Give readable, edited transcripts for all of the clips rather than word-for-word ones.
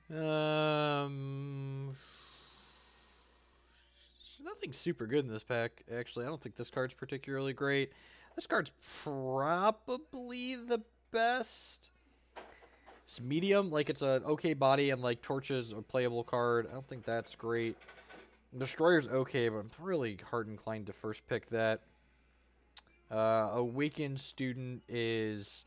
Um, Nothing super good in this pack, actually. I don't think this card's particularly great. This card's probably the best. It's medium, like it's an okay body, and like Torches a playable card. I don't think that's great. Destroyer's okay, but I'm really hard inclined to first pick that. Awakened Student is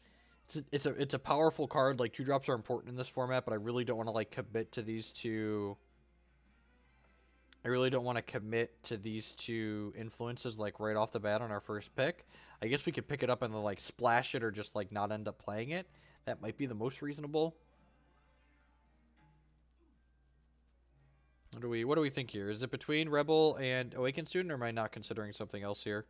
it's a powerful card. Like 2 drops are important in this format, but I really don't want to like commit to these two. I really don't want to commit to these two influences like right off the bat on our first pick. I guess we could pick it up and then like splash it or just like not end up playing it. That might be the most reasonable. What do we think here? Is it between Rebel and Awakened Student, or am I not considering something else here?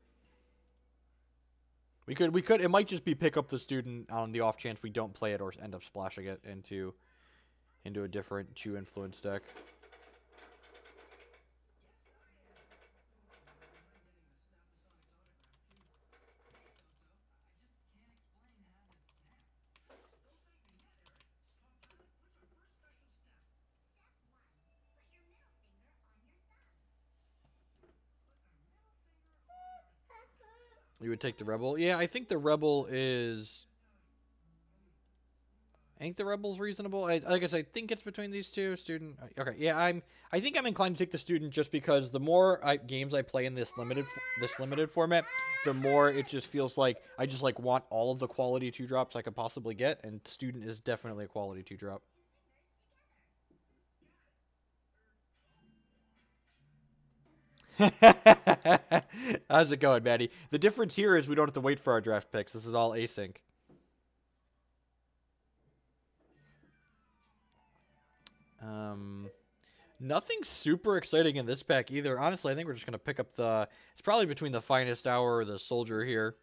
We could it might just be pick up the student on the off chance we don't play it or end up splashing it into a different 2 influence deck. You would take the Rebel? Yeah, I think the Rebel is. I think the Rebel's reasonable. Like I said, I think it's between these two. Student. Okay, yeah, I think I'm inclined to take the student just because the more games I play in this limited format, the more it just feels like I just like want all of the quality 2 drops I could possibly get, and student is definitely a quality 2 drop. How's it going, Maddie? The difference here is we don't have to wait for our draft picks. This is all async. Um, Nothing super exciting in this pack either. Honestly, I think we're just gonna pick up the. It's probably between the Finest Hour or the Soldier here.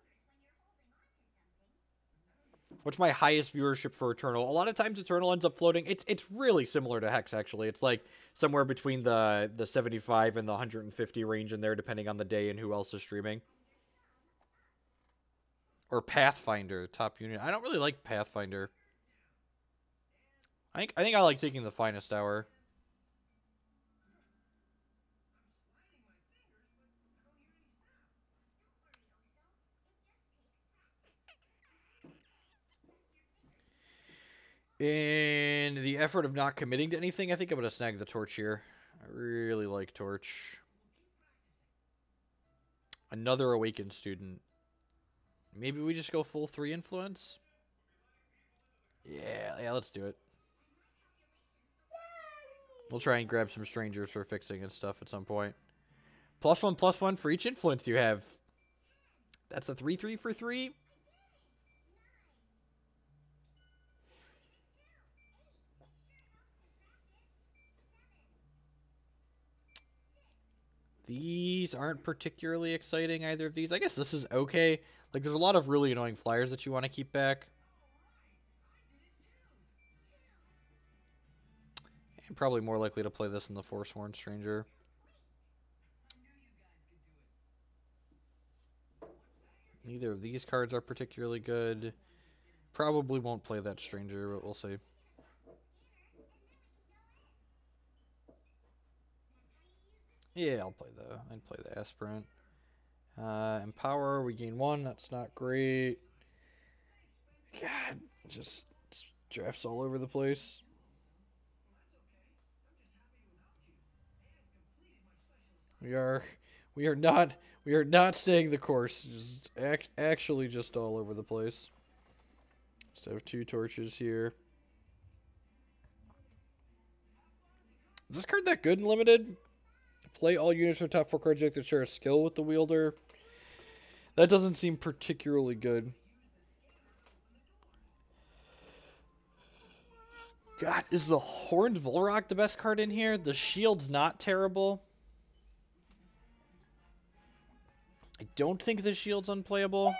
What's my highest viewership for Eternal? A lot of times Eternal ends up floating. It's really similar to Hex actually. It's like somewhere between the 75 and the 150 range in there, depending on the day and who else is streaming. Or Pathfinder, top unit. I don't really like Pathfinder. I think I like taking the Finest Hour. In the effort of not committing to anything, I think I'm gonna snag the Torch here. I really like Torch. Another Awakened Student. Maybe we just go full 3 influence? Yeah, let's do it. We'll try and grab some strangers for fixing and stuff at some point. +1/+1 for each influence you have. That's a 3/3 for 3. These aren't particularly exciting, either of these. I guess this is okay. Like, there's a lot of really annoying flyers that you want to keep back. I'm probably more likely to play this than the Forsworn Stranger. Neither of these cards are particularly good. Probably won't play that Stranger, but we'll see. Yeah, I'd play the Aspirant. Empower, we gain 1. That's not great. God, just drafts all over the place. We are we are not we are not staying the course. Just actually just all over the place. Just have 2 torches here. Is this card that good in limited? Play all units or top 4 cards that share a skill with the wielder. That doesn't seem particularly good. God, is the Horned Volrock the best card in here? The shield's not terrible. I don't think the shield's unplayable.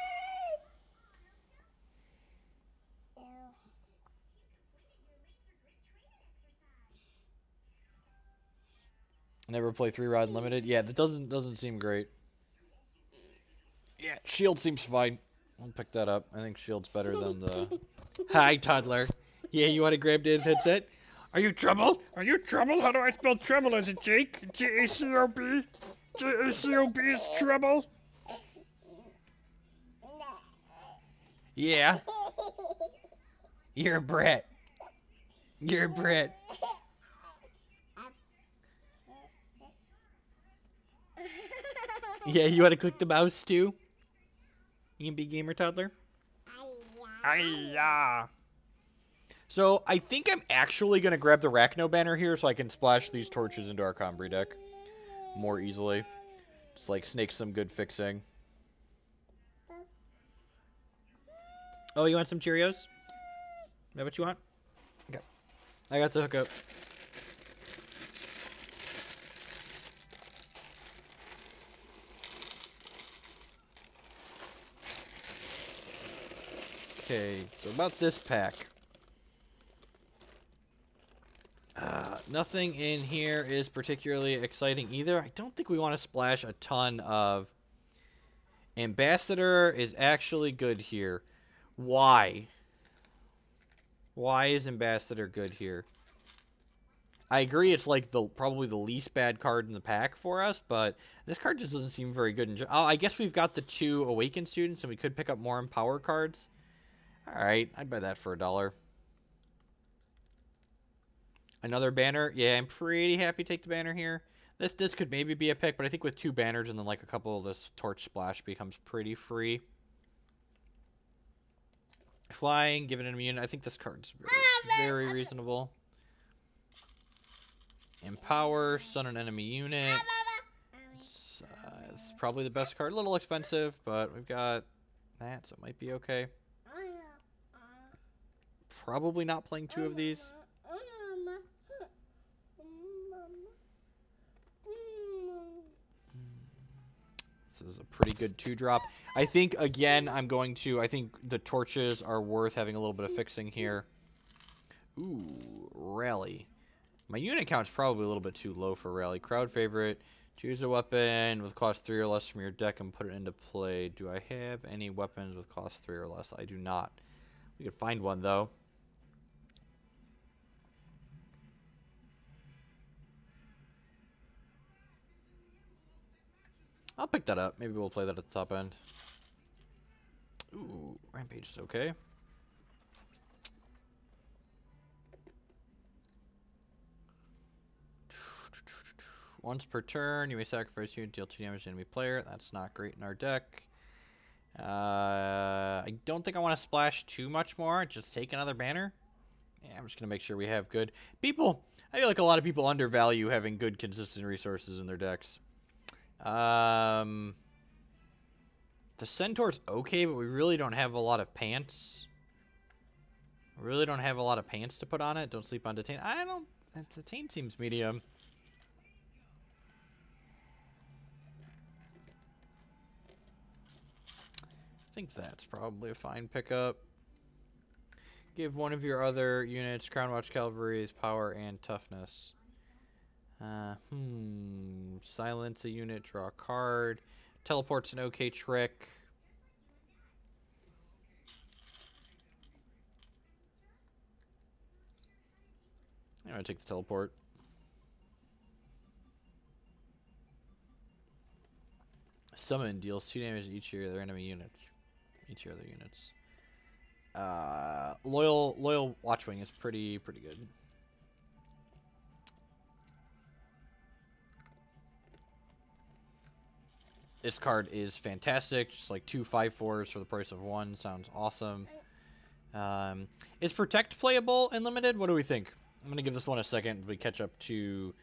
Never play 3 rod limited. Yeah, that doesn't seem great. Yeah, shield seems fine. I'll pick that up. I think shield's better than the. Hi, toddler. Yeah, you want to grab Dan's headset? Are you trouble? Are you trouble? How do I spell trouble? Is it Jake? J-A-C-O-B? J-A-C-O-B is trouble? Yeah. You're a brat. You're a brat. Yeah, you want to click the mouse too? You can be gamer toddler? Aiyah. So, I think I'm actually going to grab the Rachno banner here so I can splash these torches into our Combri deck more easily. Just like snake some good fixing. Oh, you want some Cheerios? Is that what you want? Okay. I got the hookup. Okay, so about this pack. Nothing in here is particularly exciting either. I don't think we want to splash a ton of... Ambassador is actually good here. Why? Why is Ambassador good here? I agree it's like probably the least bad card in the pack for us, but this card just doesn't seem very good. Oh, I guess we've got the 2 Awakened students, and we could pick up more Empower cards. Alright, I'd buy that for $1. Another banner. Yeah, I'm pretty happy to take the banner here. This could maybe be a pick, but I think with 2 banners and then like a couple of this Torch Splash becomes pretty free. Flying, give it an immune. I think this card's very reasonable. Empower, stun an enemy unit. It's probably the best card. A little expensive, but we've got that, so it might be okay. Probably not playing 2 of these. This is a pretty good 2-drop. I think, again, I think the torches are worth having a little bit of fixing here. Ooh, Rally. My unit count's probably a little bit too low for Rally. Crowd favorite. Choose a weapon with cost 3 or less from your deck and put it into play. Do I have any weapons with cost 3 or less? I do not. We could find one, though. I'll pick that up. Maybe we'll play that at the top end. Ooh, Rampage is okay. Once per turn, you may sacrifice unit, deal 2 damage to enemy player. That's not great in our deck. I don't think I want to splash too much more. Just take another banner. Yeah, I'm just going to make sure we have good... People, I feel like a lot of people undervalue having good, consistent resources in their decks. The Centaur's okay, but we really don't have a lot of pants. We really don't have a lot of pants to put on it. Don't sleep on Detain. Detain seems medium. I think that's probably a fine pickup. Give one of your other units Crown Watch Cavalry's power and toughness. Silence a unit, draw a card. Teleport's an okay trick. I'm gonna take the teleport. Summon deals 2 damage to each of their enemy units. Each of their units. Loyal Watchwing is pretty good. This card is fantastic. Just like 2 5/4s for the price of 1. Sounds awesome. Is Protect playable in Limited? What do we think? I'm gonna give this one a second. We catch up to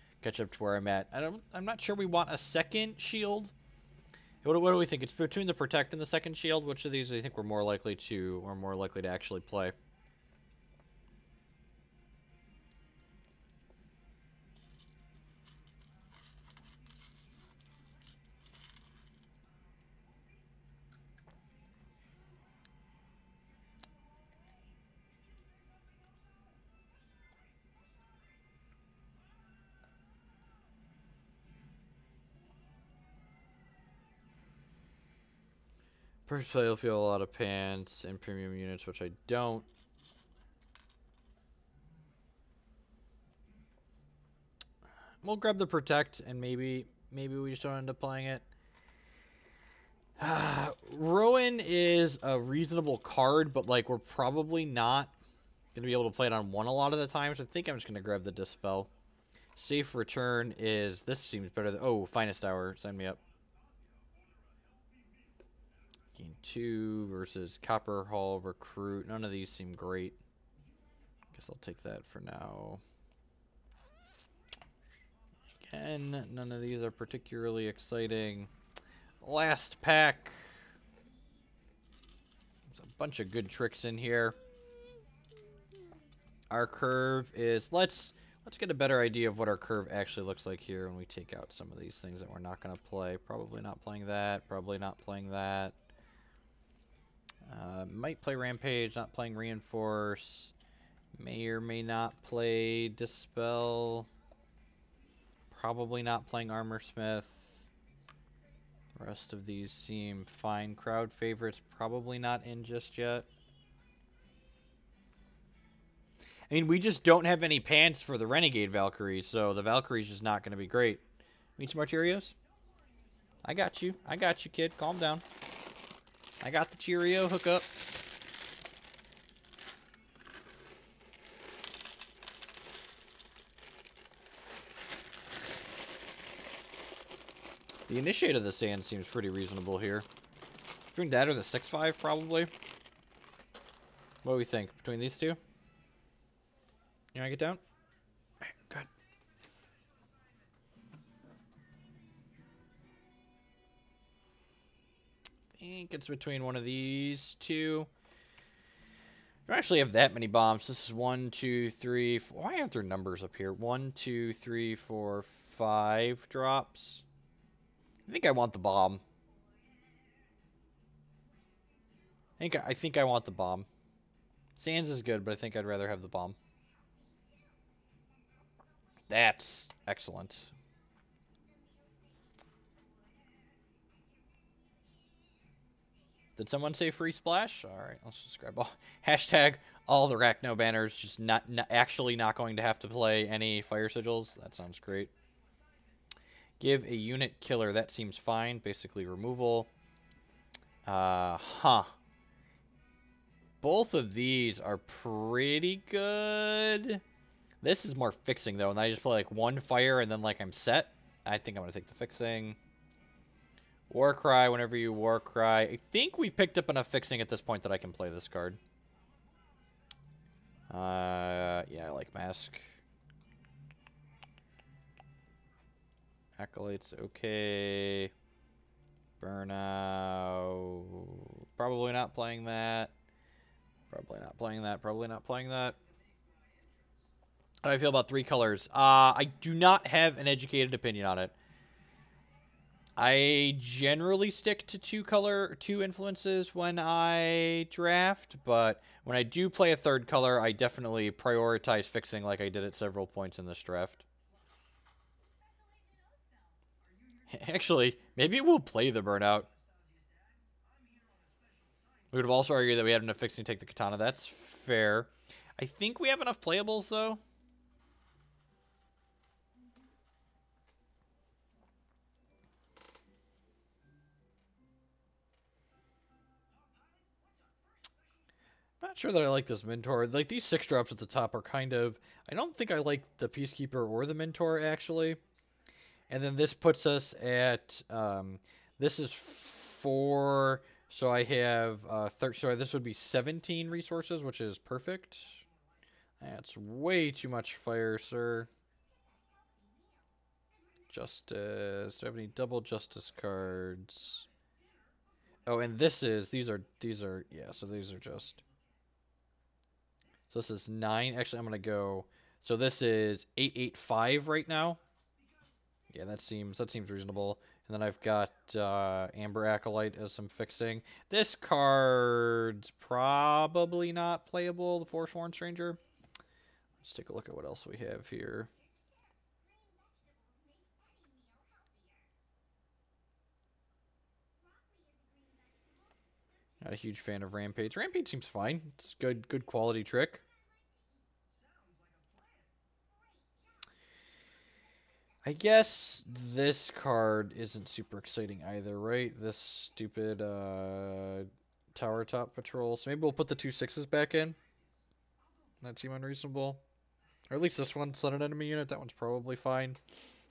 where I'm at. I'm not sure we want a second shield. What do we think? It's between the Protect and the second shield. Which of these do you think we're more likely to actually play? First play will feel a lot of pants and premium units, which I don't. we'll grab the protect, and maybe we just don't end up playing it. Rowan is a reasonable card, but like we're probably not gonna be able to play it on one a lot of the times. I think I'm just gonna grab the Dispel. Safe return is, this seems better than, oh, Finest Hour, sign me up. Gain 2 versus Copper Hall Recruit. None of these seem great. Guess I'll take that for now. Again, none of these are particularly exciting. Last pack. There's a bunch of good tricks in here. Our curve is, let's get a better idea of what our curve actually looks like here when we take out some of these things that we're not going to play. Probably not playing that. Probably not playing that. Might play Rampage, not playing Reinforce. May or may not play Dispel. Probably not playing Armorsmith. The rest of these seem fine. Crowd favorites probably not in just yet. I mean, we just don't have any pants for the Renegade Valkyrie, so the Valkyrie's just not going to be great. Need some more Cheerios? I got you. I got you, kid. Calm down. I got the Cheerio hookup. The Initiate of the Sand seems pretty reasonable here. Between that or the 6-5, probably. What do we think? Between these two? You want to get down? Alright, good. I think it's between one of these two. I don't actually have that many bombs. This is 1, 2, 3, 4. Why aren't there numbers up here? 1, 2, 3, 4, 5 drops. I think I want the bomb. I think I want the bomb. Sands is good, but I think I'd rather have the bomb. That's excellent. Did someone say free splash? All right, let's just grab all. Hashtag all the Rachno banners. Just actually not going to have to play any fire sigils. That sounds great. Give a unit killer. That seems fine. Basically removal. Both of these are pretty good. This is more fixing, though, and I just play, like, one fire, and then, like, I'm set. I think I'm going to take the fixing. Warcry, whenever you Warcry. I think we've picked up enough fixing at this point that I can play this card. Yeah, I like Mask. Acolytes, okay. Burnout. Probably not playing that. Probably not playing that. Probably not playing that. How do I feel about 3 colors? I do not have an educated opinion on it. I generally stick to 2 influences when I draft, but when I do play a 3rd color, I definitely prioritize fixing like I did at several points in this draft. Actually, maybe we'll play the Burnout. We would have also argued that we had enough fixing to take the Katana. That's fair. I think we have enough playables, though. Not sure that I like this Mentor. Like, these 6 drops at the top are kind of... I don't think I like the Peacekeeper or the Mentor, actually. And then this puts us at... this is 4... So I have... so this would be 17 resources, which is perfect. That's way too much fire, sir. Justice. Do I have any double Justice cards? Oh, and this is... These are... Yeah, so these are just... So this is 9. Actually, I'm going to go... So this is 885 right now. Yeah, that seems reasonable. And then I've got Amber Acolyte as some fixing. This card's probably not playable, the Forsworn Stranger. Let's take a look at what else we have here. Not a huge fan of Rampage. Rampage seems fine. It's good quality trick. I guess this card isn't super exciting either, right? This stupid Tower Top Patrol. So maybe we'll put the 2/6s back in. That seem unreasonable. Or at least this one's not an enemy unit. That one's probably fine.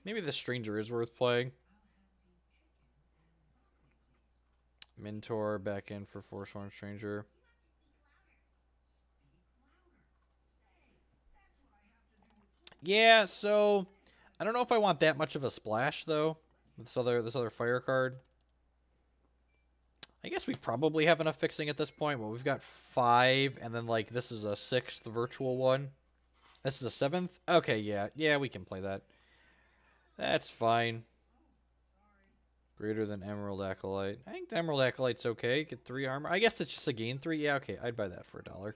Maybe the Stranger is worth playing. Mentor back in for Forsworn Stranger. Yeah, so I don't know if I want that much of a splash though. This other fire card. I guess we probably have enough fixing at this point. Well, we've got 5, and then like this is a 6th virtual one. This is a 7th. Okay, yeah, we can play that. That's fine. Greater than Emerald Acolyte. I think the Emerald Acolyte's okay. Get 3 armor. I guess it's just a gain 3. Yeah, okay. I'd buy that for $1.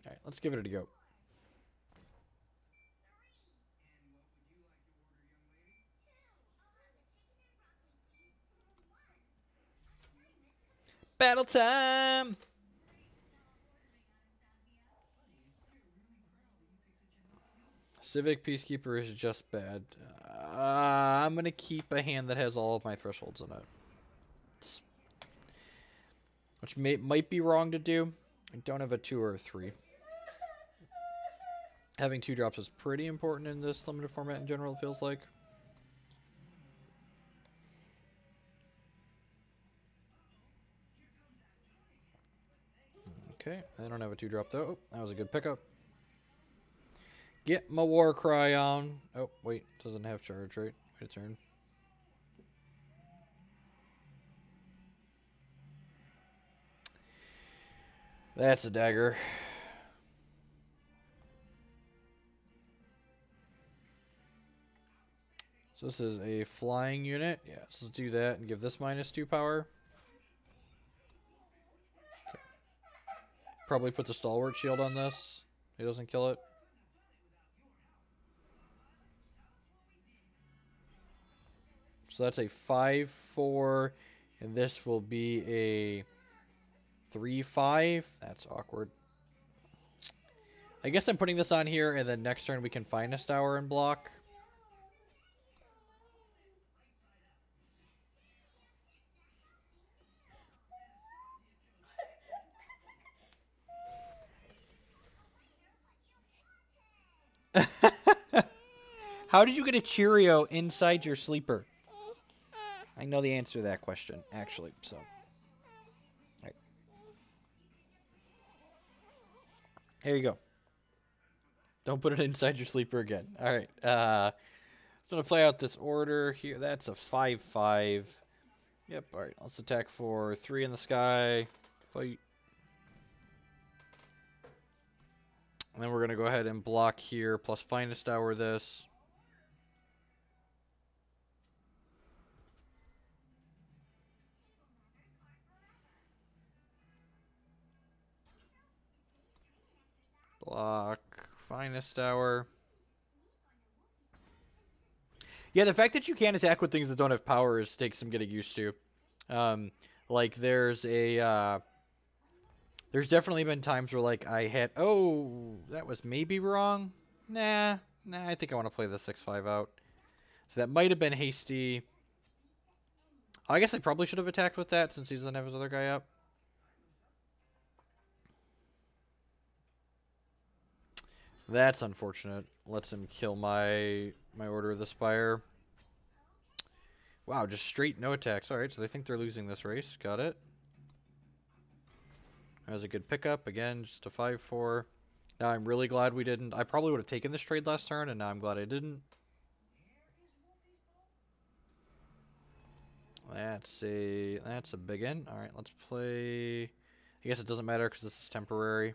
Alright, let's give it a go. Battle time! Civic Peacekeeper is just bad. I'm going to keep a hand that has all of my thresholds in it. Which might be wrong to do. I don't have a 2 or a 3. Having 2 drops is pretty important in this limited format in general, it feels like. Okay, I don't have a 2 drop though. Oh, that was a good pickup. Get my war cry on. Oh, wait, doesn't have charge, right? Wait a turn. That's a dagger. So this is a flying unit. Yeah, so let's do that and give this -2 power. Okay. Probably put the stalwart shield on this. It doesn't kill it. So that's a 5/4, and this will be a 3/5. That's awkward. I guess I'm putting this on here, and then next turn we can Finest Hour and block. How did you get a Cheerio inside your sleeper? I know the answer to that question, actually, so. Right. Here you go. Don't put it inside your sleeper again. Alright, I'm going to play out this order here. That's a 5/5. Yep, alright, let's attack for 3 in the sky. Fight. And then we're going to go ahead and block here, plus Finest Hour this. Block, Finest Hour. Yeah, the fact that you can't attack with things that don't have powers takes some getting used to. Like, there's definitely been times where, like, I hit, oh, that was maybe wrong. Nah, I think I want to play the 6/5 out. So that might have been hasty. I guess I probably should have attacked with that since he doesn't have his other guy up. That's unfortunate. Lets him kill my Order of the Spire. Wow, just straight no attacks. Alright, so they think they're losing this race. Got it. That was a good pickup. Again, just a 5/4. Now I'm really glad we didn't. I probably would have taken this trade last turn, and now I'm glad I didn't. That's a big one. Alright, let's play. I guess it doesn't matter because this is temporary.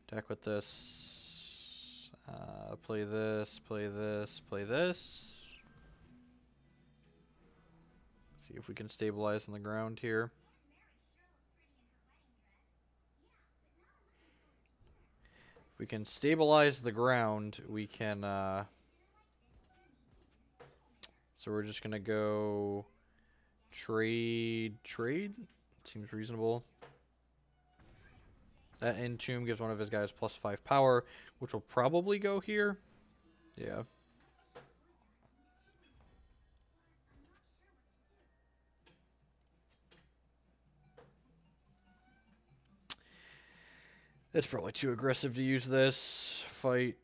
Attack with this. Play this, play this, play this. See if we can stabilize on the ground here. If we can stabilize the ground, we can, so we're just gonna go trade. Seems reasonable. That Entomb gives one of his guys +5 power, which will probably go here. Yeah. It's probably too aggressive to use this fight.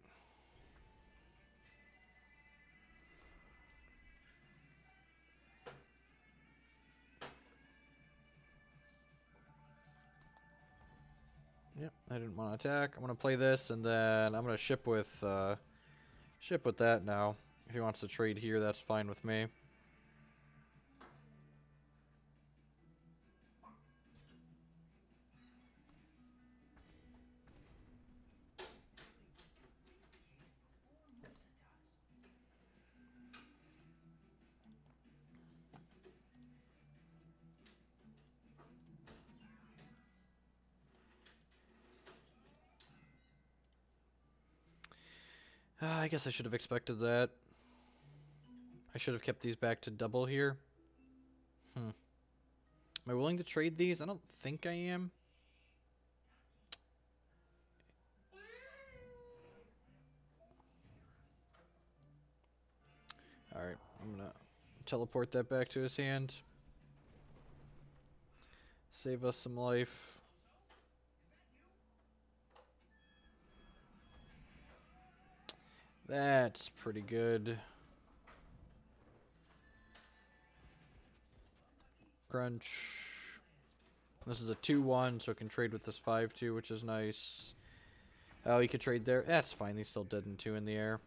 Yep, I didn't want to attack. I'm gonna play this, and then I'm gonna ship with that now. If he wants to trade here, that's fine with me. I guess I should have expected that. I should have kept these back to double here. Am I willing to trade these? I don't think I am. Alright, I'm gonna teleport that back to his hand. Save us some life. That's pretty good. Crunch. This is a 2-1, so it can trade with this 5-2, which is nice. Oh, he could trade there. That's fine. He's still dead in 2 in the air.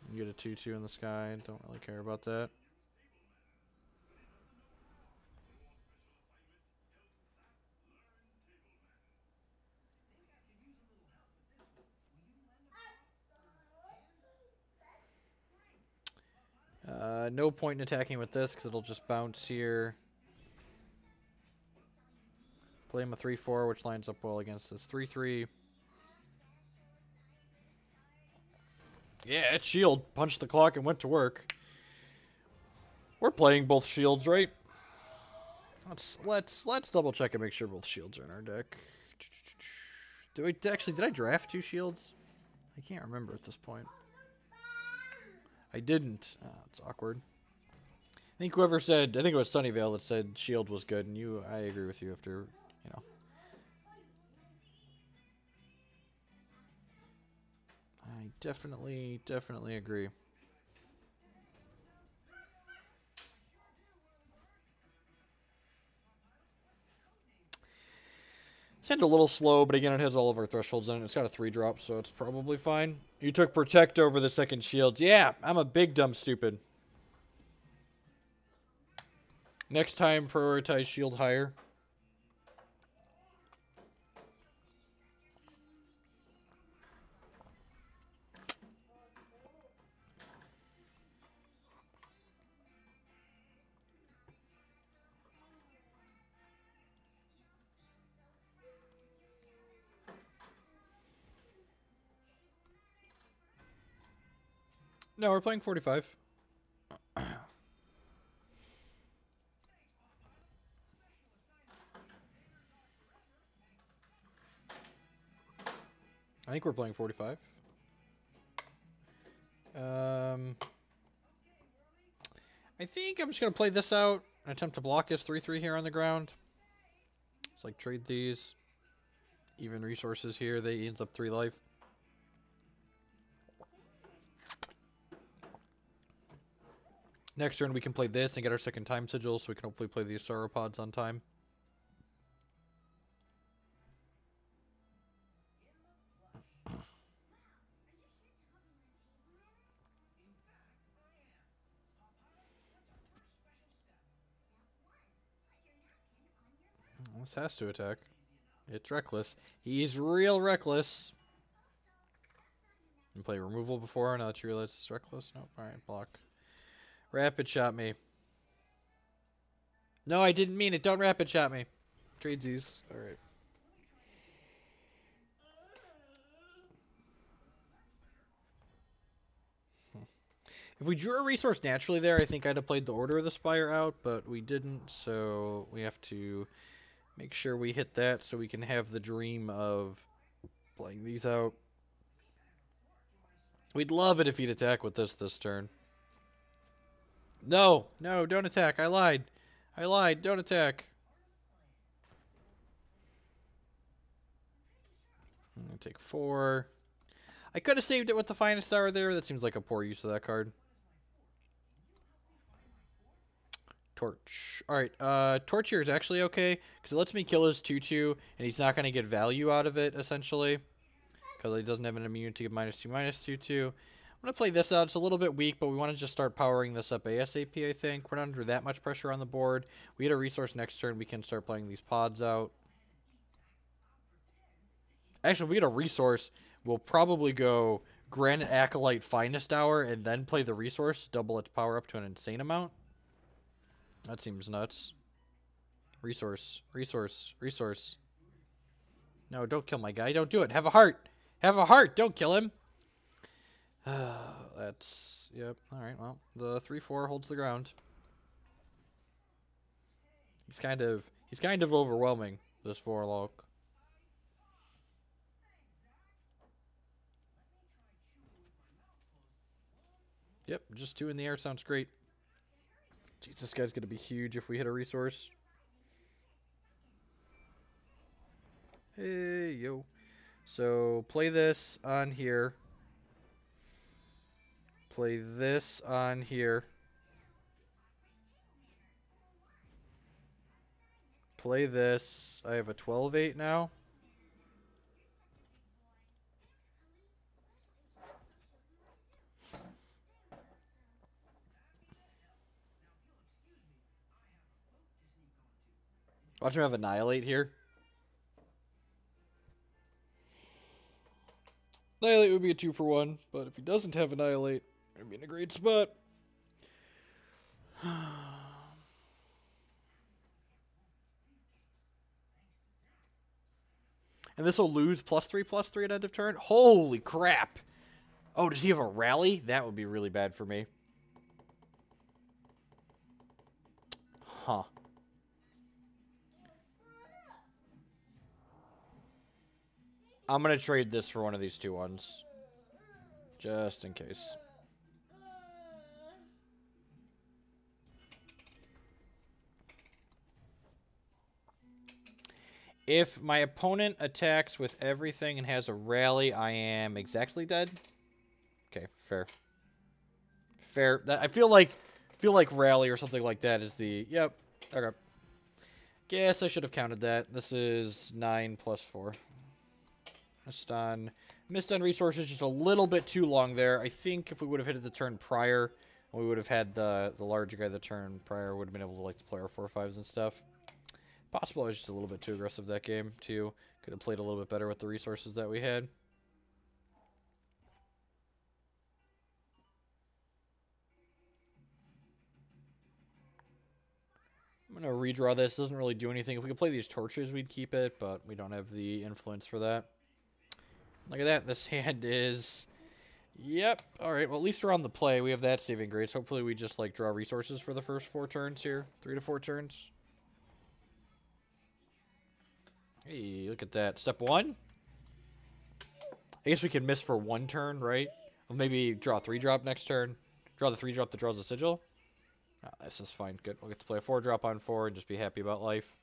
You get a 2-2 in the sky. Don't really care about that. No point in attacking with this because it'll just bounce here. Play him a 3-4, which lines up well against this 3-3. Yeah, it's shield. Punched the clock and went to work. We're playing both shields, right? Let's double check and make sure both shields are in our deck. Did I draft 2 shields? I can't remember at this point. I didn't. It's awkward. I think whoever said, I think it was Sunnyvale that said shield was good, and I agree with you after, you know. I definitely agree. It's a little slow, but again, it has all of our thresholds in it. It's got a 3-drop, so it's probably fine. You took Protect over the second shield. Yeah, I'm a big dumb stupid. Next time, prioritize shield higher. No, we're playing 45. I think we're playing 45. I think I'm just going to play this out and attempt to block his 3-3 here on the ground. It's like trade these. Even resources here. They ends up 3 life. Next turn we can play this and get our second time sigil, so we can hopefully play these sauropods on time. This has to attack. It's reckless. He's real reckless. You play removal before, now that you realize it's reckless. Nope, alright, block. Rapid shot me. No, I didn't mean it. Don't rapid shot me. Tradesies. Alright. If we drew a resource naturally there, I think I'd have played the Order of the Spire out, but we didn't, so we have to Make sure we hit that so we can have the dream of playing these out. We'd love it if he'd attack with this turn. No, no, don't attack. I lied. I lied. Don't attack. I'm gonna take 4. I could have saved it with the finest hour there. That seems like a poor use of that card. Torch. Alright, Torch here is actually okay, because it lets me kill his 2-2, and he's not going to get value out of it, essentially. Because he doesn't have an immunity of -2, -2-2. I'm going to play this out. It's a little bit weak, but we want to just start powering this up ASAP, I think. We're not under that much pressure on the board. We get a resource next turn. We can start playing these pods out. Actually, if we get a resource, we'll probably go Granite Acolyte Finest Hour and then play the resource, double its power up to an insane amount. That seems nuts. Resource. Resource. Resource. No, don't kill my guy. Don't do it. Have a heart. Have a heart. Don't kill him. That's... Yep. Alright, well. The 3-4 holds the ground. He's kind of overwhelming, this Vorlok. Yep, just 2 in the air sounds great. Jeez, this guy's gonna be huge if we hit a resource. Hey, yo. So, play this on here. Play this on here. Play this. I have a 12-8 now. Watch him have Annihilate here. Annihilate would be a 2-for-1, but if he doesn't have Annihilate, it'd be in a great spot. And this will lose +3/+3 at end of turn? Holy crap! Oh, does he have a rally? That would be really bad for me. Huh. I'm going to trade this for one of these 2-1s. Just in case. If my opponent attacks with everything and has a rally, I am exactly dead. Okay, fair. Fair. I feel like rally or something like that is the... Yep. Okay. Guess I should have counted that. This is 9 + 4. Missed on resources just a little bit too long there. I think if we would have hit it the turn prior, we would have had the larger guy the turn prior, would have been able to like to play our 4/5s and stuff. Possible I was just a little bit too aggressive that game too. Could have played a little bit better with the resources that we had. I'm gonna redraw this. Doesn't really do anything. If we could play these torches, we'd keep it, but we don't have the influence for that. Look at that. This hand is... Yep. Alright, well, at least we're on the play. We have that saving grace. Hopefully we just, like, draw resources for the first 4 turns here. 3 to 4 turns. Hey, look at that. Step 1. I guess we can miss for 1 turn, right? Or maybe draw a 3-drop next turn. Draw the 3-drop that draws a sigil. Oh, this is fine. Good. We'll get to play a 4-drop on 4 and just be happy about life.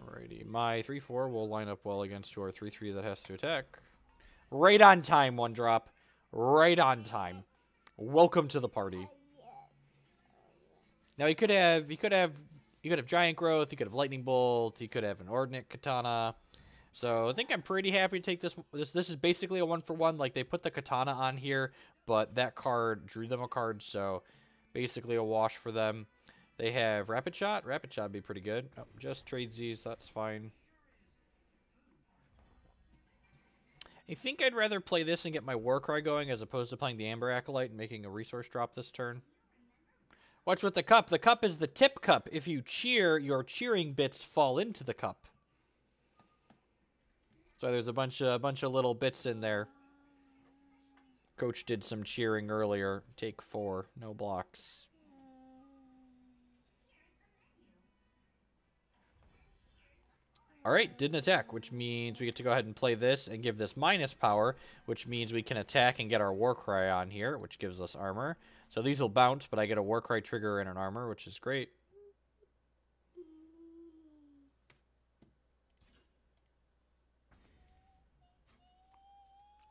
Alrighty. My 3-4 will line up well against your 3-3 that has to attack. Right on time, 1-drop. Right on time. Welcome to the party. Now he could have Giant Growth, he could have Lightning Bolt, he could have an Ordnance Katana. So I think I'm pretty happy to take this. This is basically a 1-for-1. Like, they put the Katana on here, but that card drew them a card, so basically a wash for them. They have Rapid Shot. Rapid Shot would be pretty good. Oh, just trade Z's, that's fine. I think I'd rather play this and get my Warcry going as opposed to playing the Amber Acolyte and making a resource drop this turn. Watch with the cup. The cup is the tip cup. If you cheer, your cheering bits fall into the cup. So there's a bunch of little bits in there. Coach did some cheering earlier. Take 4. No blocks. Alright, didn't attack, which means we get to go ahead and play this and give this minus power, which means we can attack and get our Warcry on here, which gives us armor. So these will bounce, but I get a Warcry trigger and an armor, which is great.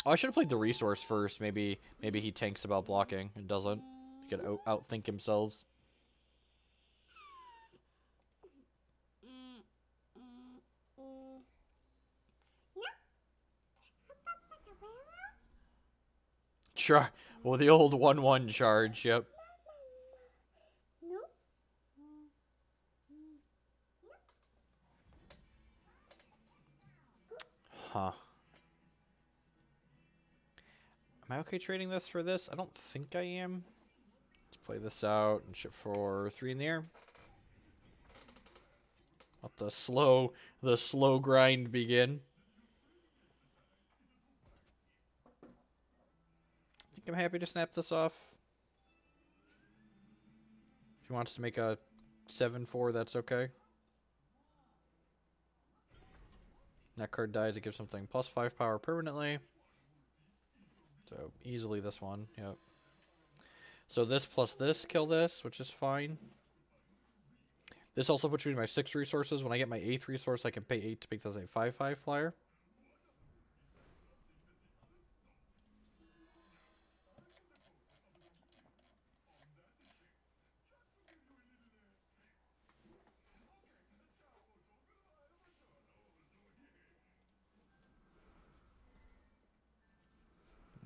Oh, I should have played the resource first. Maybe he tanks about blocking and doesn't. He could outthink himself. Well, the old 1/1 charge, yep. Huh. Am I okay trading this for this? I don't think I am. Let's play this out and ship for 3 in the air. Let the slow grind begin. I think I'm happy to snap this off. If he wants to make a 7/4, that's okay. That card dies, it gives something +5 power permanently. So easily this one, yep. So this plus this kill this, which is fine. This also puts me in my 6 resources. When I get my 8th resource, I can pay 8 to make this a 5/5 flyer.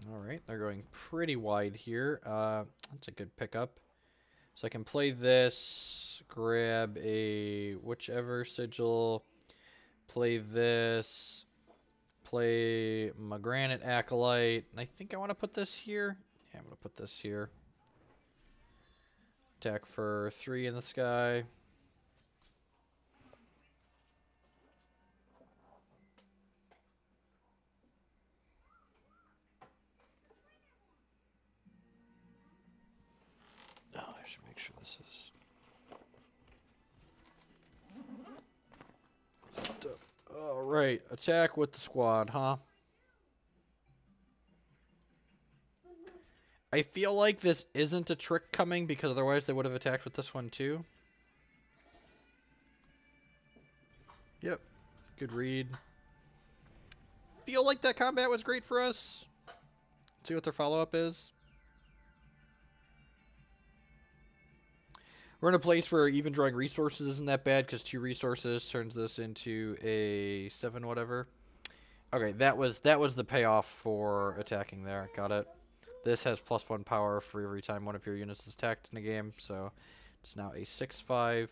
Alright, they're going pretty wide here. That's a good pickup. So I can play this, grab a whichever sigil, play this, play my Granite Acolyte. And I think I want to put this here. Yeah, I'm going to put this here. Attack for 3 in the sky. Oh, I should make sure this is... Alright, attack with the squad, huh? I feel like this isn't a trick coming because otherwise they would have attacked with this one too. Yep, good read. Feel like that combat was great for us. Let's see what their follow-up is. We're in a place where even drawing resources isn't that bad because 2 resources turns this into a 7 whatever. Okay, that was the payoff for attacking there. Got it. This has +1 power for every time one of your units is attacked in a game, so it's now a 6/5.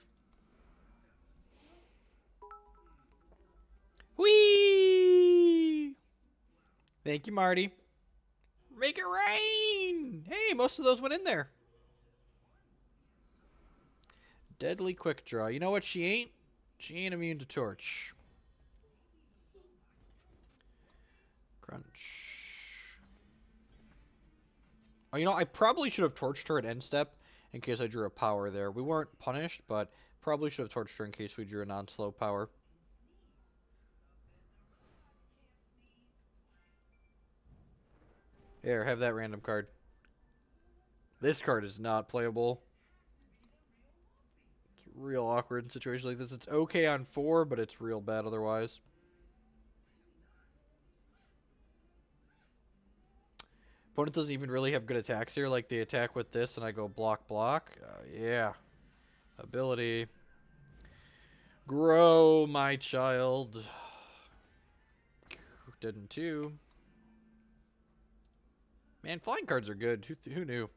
Whee! Thank you, Marty. Make it rain! Hey, most of those went in there. Deadly quick draw. You know what she ain't? She ain't immune to torch. Crunch. Oh, you know, I probably should have torched her at end step in case I drew a power there. We weren't punished, but probably should have torched her in case we drew a non-slow power. Here, have that random card. This card is not playable. It's real awkward in situations like this. It's okay on 4, but it's real bad otherwise. Opponent doesn't even really have good attacks here. Like, they attack with this, and I go block, block. Yeah. Ability. Grow, my child. Didn't too. Man, flying cards are good. Who knew?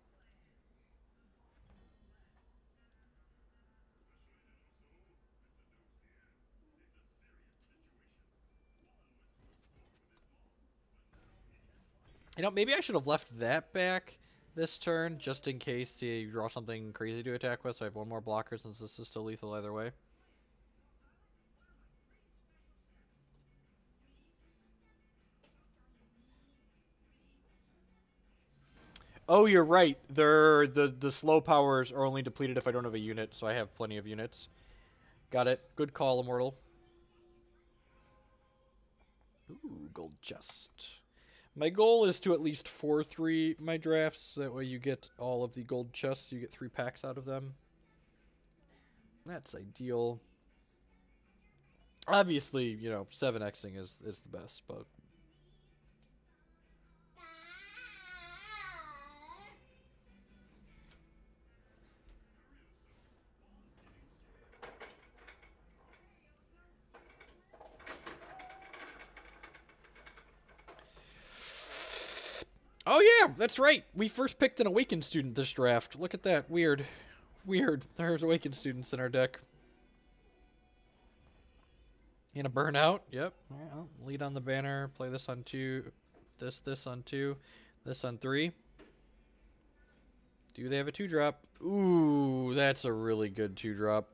You know, maybe I should have left that back this turn, just in case they draw something crazy to attack with, so I have 1 more blocker since this is still lethal either way. Oh, you're right. They're the slow powers are only depleted if I don't have a unit, so I have plenty of units. Got it. Good call, Immortal. Ooh, gold chest. My goal is to at least 4-3 my drafts. That way you get all of the gold chests. You get 3 packs out of them. That's ideal. Obviously, you know, 7xing is the best, but oh yeah, that's right. We first picked an Awakened student this draft. Look at that. Weird. Weird. There's Awakened students in our deck. And a Burnout. Yep. Well, lead on the banner. Play this on 2. This on 2. This on 3. Do they have a 2-drop? Ooh, that's a really good 2-drop.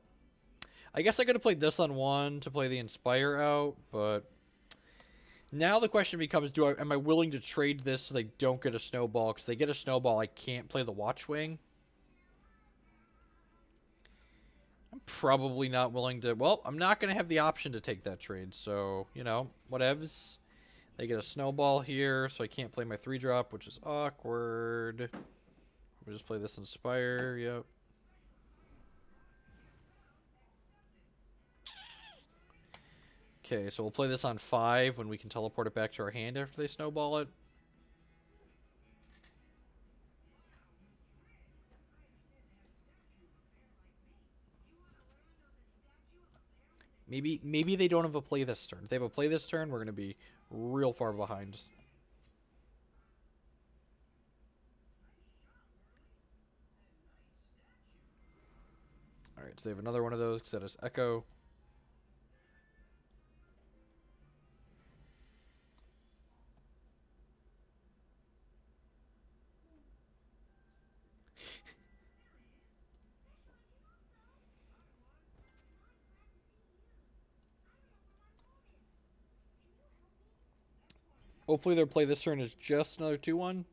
I guess I could have played this on 1 to play the Inspire out, but now the question becomes, am I willing to trade this so they don't get a Snowball? Because they get a Snowball, I can't play the Watchwing. I'm probably not willing to... Well, I'm not going to have the option to take that trade, so, you know, whatevs. They get a Snowball here, so I can't play my 3-drop, which is awkward. We'll just play this Inspire, yep. Okay, so we'll play this on 5 when we can teleport it back to our hand after they Snowball it. Maybe they don't have a play this turn. If they have a play this turn, we're going to be real far behind. Alright, so they have another one of those because that is Echo. Hopefully their play this turn is just another 2-1.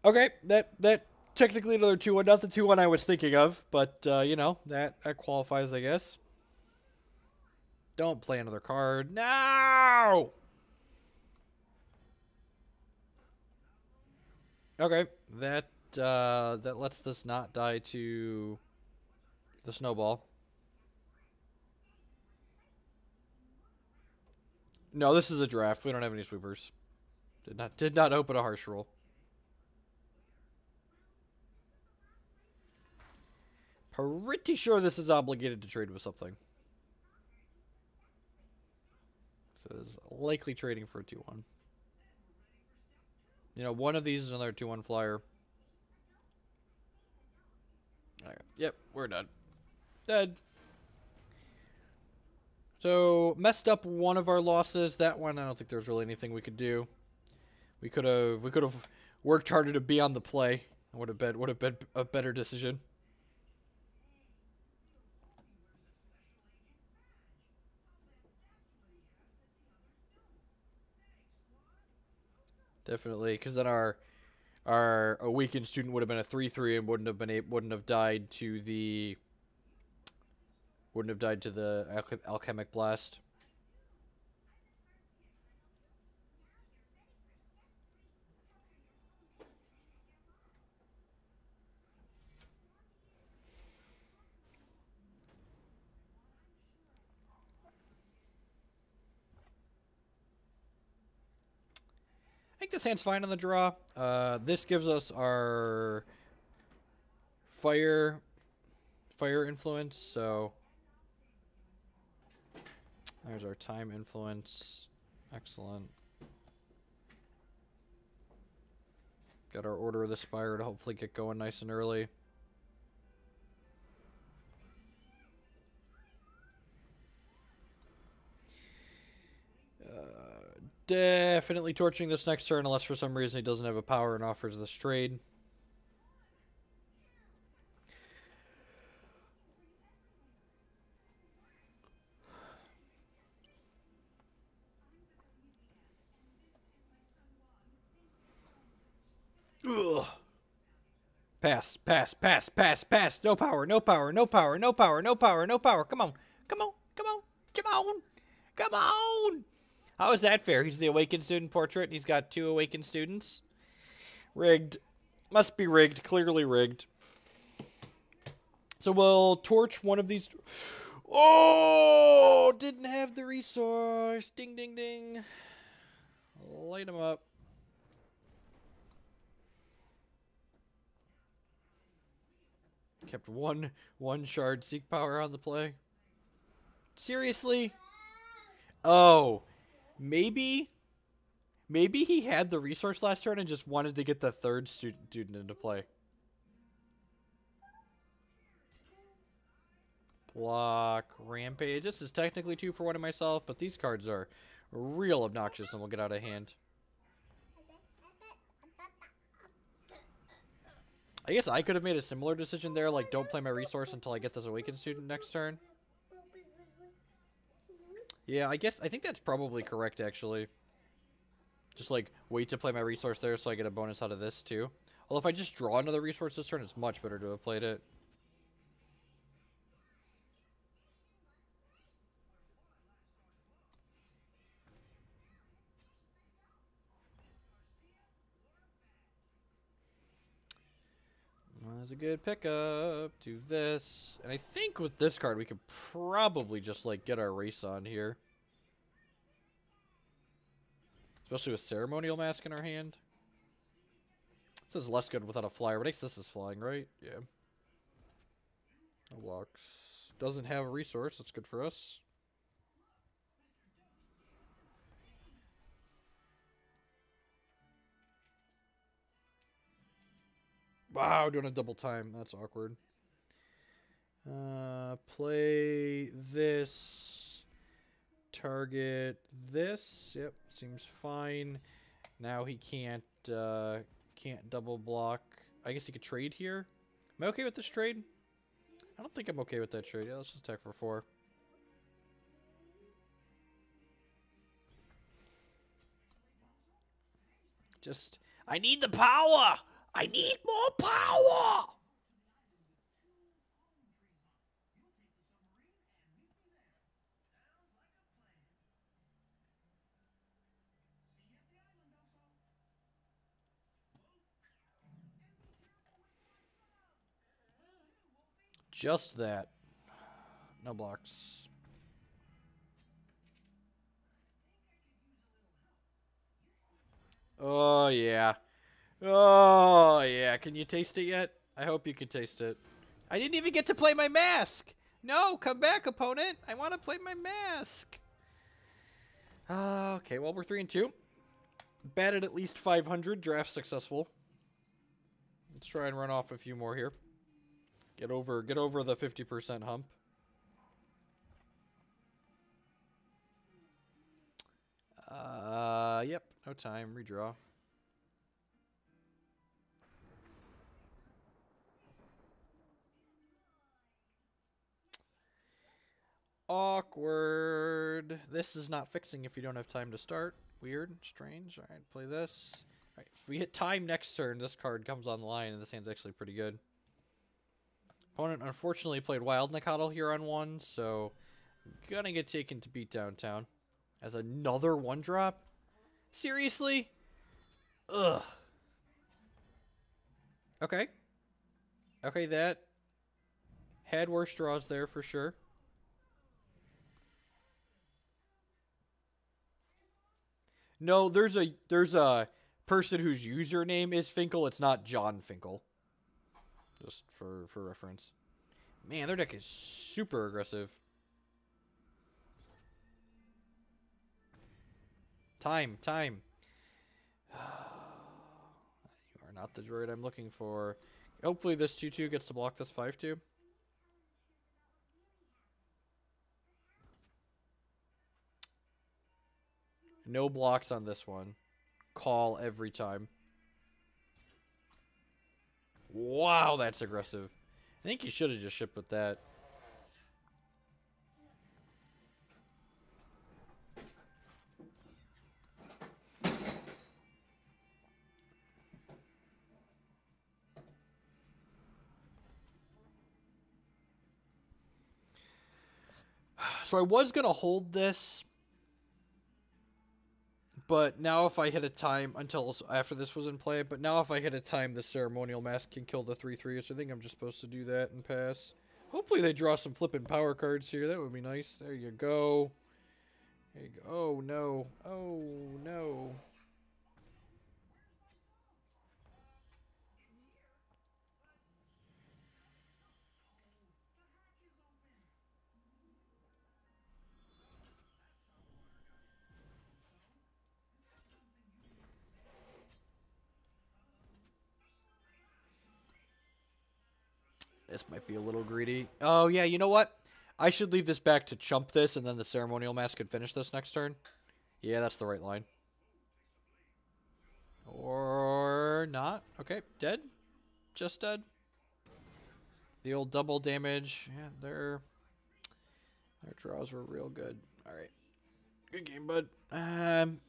Okay, that technically another 2-1, not the 2-1 I was thinking of, but you know, that qualifies, I guess. Don't play another card. No! Okay, that lets this not die to the Snowball. No, this is a draft. We don't have any sweepers. Did not open a harsh roll. Pretty sure this is obligated to trade with something. So it's likely trading for a 2-1. You know, one of these is another 2-1 flyer. Alright, yep, we're done. Dead. So, messed up one of our losses. That one, I don't think there's really anything we could do. We could have worked harder to be on the play. Would have been a better decision. Definitely, because then our Awakened student would have been a 3-3 and wouldn't have died to the Alchemic Blast. I think this hand's fine on the draw. This gives us our fire influence, so there's our time influence. Excellent. Got our Order of the Spire to hopefully get going nice and early. Definitely torching this next turn unless for some reason he doesn't have a power and offers this trade. Ugh. Pass, pass, pass, pass, pass. No power, no power, no power, no power, no power, no power. Come on, come on, come on, come on, come on. How is that fair? He's the awakened student portrait. He's got 2 awakened students. Rigged. Must be rigged. Clearly rigged. So we'll torch one of these. Oh, didn't have the resource. Ding, ding, ding. Light him up. Kept one shard seek power on the play. Seriously? Oh, maybe he had the resource last turn and just wanted to get the 3rd student into play. Block, Rampage. This is technically 2 for 1 of myself, but these cards are real obnoxious and will get out of hand. I guess I could have made a similar decision there, like don't play my resource until I get this awakened student next turn. Yeah, I think that's probably correct, actually. Just, like, wait to play my resource there so I get a bonus out of this, too. Although if I just draw another resource this turn, it's much better to have played it. Well, that's a good pickup. Do this. And I think with this card, we could probably just, like, get our race on here. Especially with Ceremonial Mask in our hand. This is less good without a flyer, but I guess this is flying, right? Yeah. No blocks. Doesn't have a resource. That's good for us. Wow, doing a double time. That's awkward. Play this. Target this. Yep, seems fine. Now he can't double block. I guess he could trade here. Am I okay with this trade? I don't think I'm okay with that trade. Yeah, let's just attack for 4. Just, I need the power! I need more power! Just that. No blocks. Oh, yeah. Oh, yeah. Can you taste it yet? I hope you can taste it. I didn't even get to play my mask. No, come back, opponent. I want to play my mask. Okay, well, we're 3-2. Batted at least 500. Draft successful. Let's try and run off a few more here. Get over the 50% hump. Yep. No time. Redraw. Awkward. This is not fixing if you don't have time to start. Weird. Strange. Alright, play this. Alright, if we hit time next turn, this card comes online, and this hand's actually pretty good. Opponent unfortunately played Wild Nacatl here on 1, so gonna get taken to beat downtown. As another 1-drop? Seriously? Ugh. Okay. Okay, that had worse draws there for sure. No, there's a person whose username is Finkel. It's not John Finkel. Just for reference. Man, their deck is super aggressive. Time. You are not the droid I'm looking for. Hopefully this 2-2 gets to block this 5-2. No blocks on this one. Call every time. Wow, that's aggressive. I think he should have just shipped with that. So I was going to hold this, but now if I hit a time until after this was in play, but now if I hit a time, the Ceremonial Mask can kill the 3/3, so I think I'm just supposed to do that and pass. Hopefully they draw some flipping power cards here. That would be nice. There you go. There you go. Oh, no. Oh, no. This might be a little greedy. Oh, yeah, you know what? I should leave this back to chump this, and then the Ceremonial Mask could finish this next turn. Yeah, that's the right line. Or not. Okay, dead. Just dead. The old double damage. Yeah, their draws were real good. All right. Good game, bud. I'm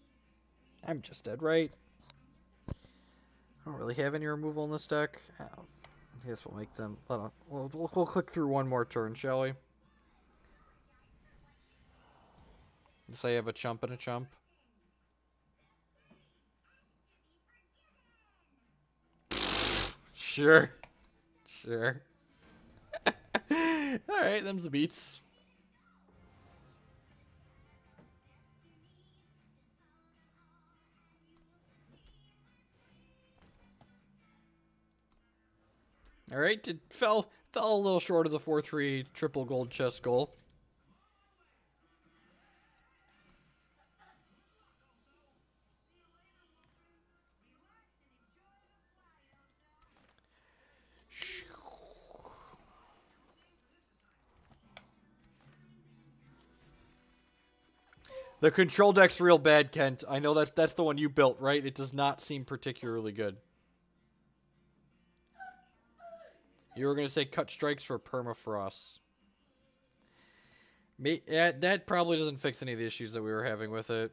just dead, right? I don't really have any removal in this deck. I guess we'll make them. We'll click through one more turn, shall we? Say I have a chump and a chump. Sure. Sure. Alright, them's the beats. Alright, fell a little short of the 4/3 triple gold chest goal. The control deck's real bad, Kent. I know that's the one you built, right? It does not seem particularly good. You were going to say cut strikes for permafrost. That probably doesn't fix any of the issues that we were having with it.